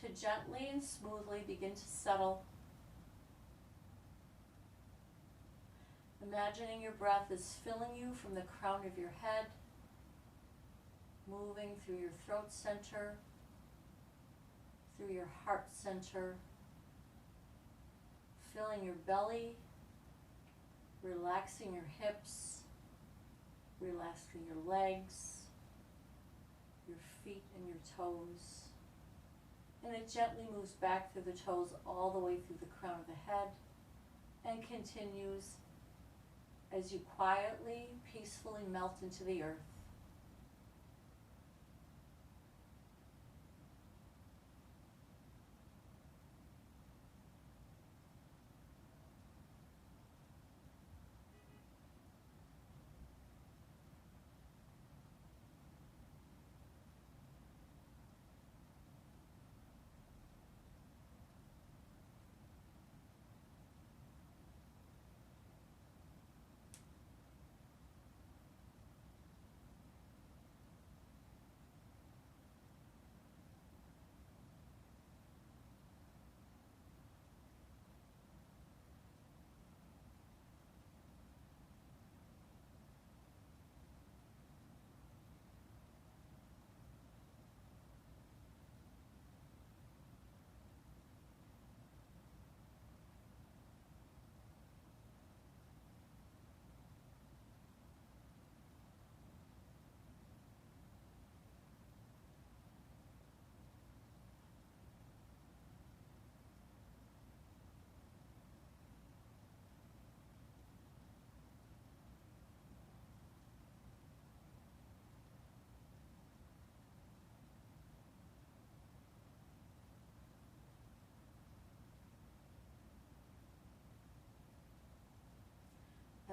to gently and smoothly begin to settle. Imagining your breath is filling you from the crown of your head, moving through your throat center, through your heart center, filling your belly, relaxing your hips, relaxing your legs, your feet and your toes. And it gently moves back through the toes all the way through the crown of the head and continues as you quietly, peacefully melt into the earth.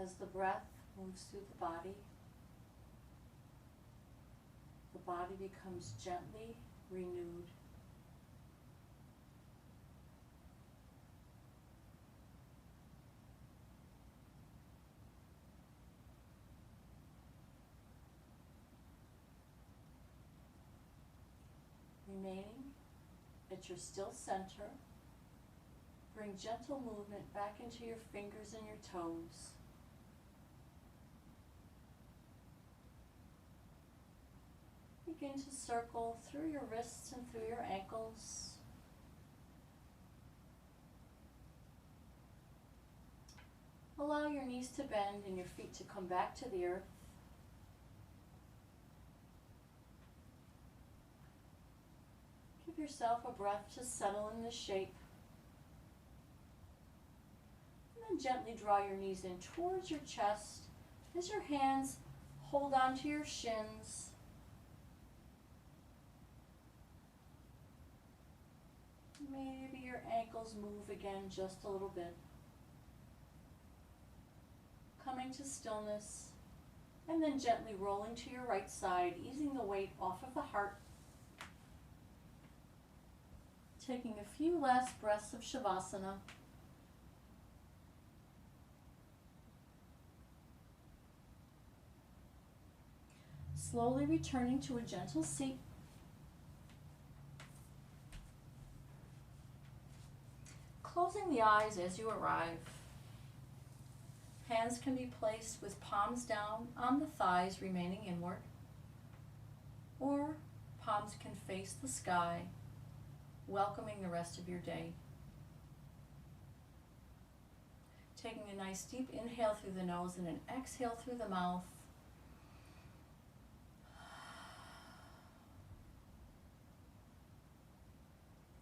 As the breath moves through the body becomes gently renewed. Remaining at your still center, bring gentle movement back into your fingers and your toes. Begin to circle through your wrists and through your ankles. Allow your knees to bend and your feet to come back to the earth. Give yourself a breath to settle in this shape. And then gently draw your knees in towards your chest as your hands hold onto your shins. Maybe your ankles move again just a little bit. Coming to stillness, and then gently rolling to your right side, easing the weight off of the heart. Taking a few last breaths of Shavasana. Slowly returning to a gentle seat. Closing the eyes as you arrive. Hands can be placed with palms down on the thighs, remaining inward, or palms can face the sky, welcoming the rest of your day. Taking a nice deep inhale through the nose and an exhale through the mouth.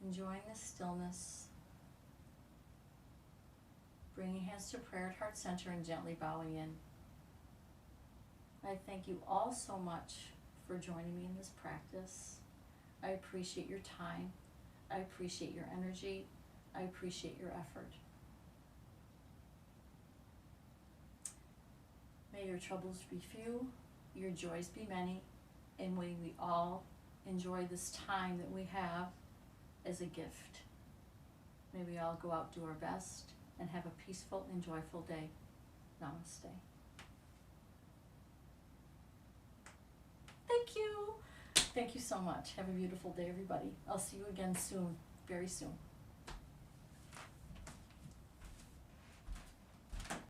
Enjoying the stillness. Bringing hands to prayer at heart center and gently bowing in. I thank you all so much for joining me in this practice. I appreciate your time. I appreciate your energy. I appreciate your effort. May your troubles be few, your joys be many, and may we all enjoy this time that we have as a gift. May we all go out, do our best, and have a peaceful and joyful day. Namaste. Thank you. Thank you so much. Have a beautiful day, everybody. I'll see you again soon, very soon.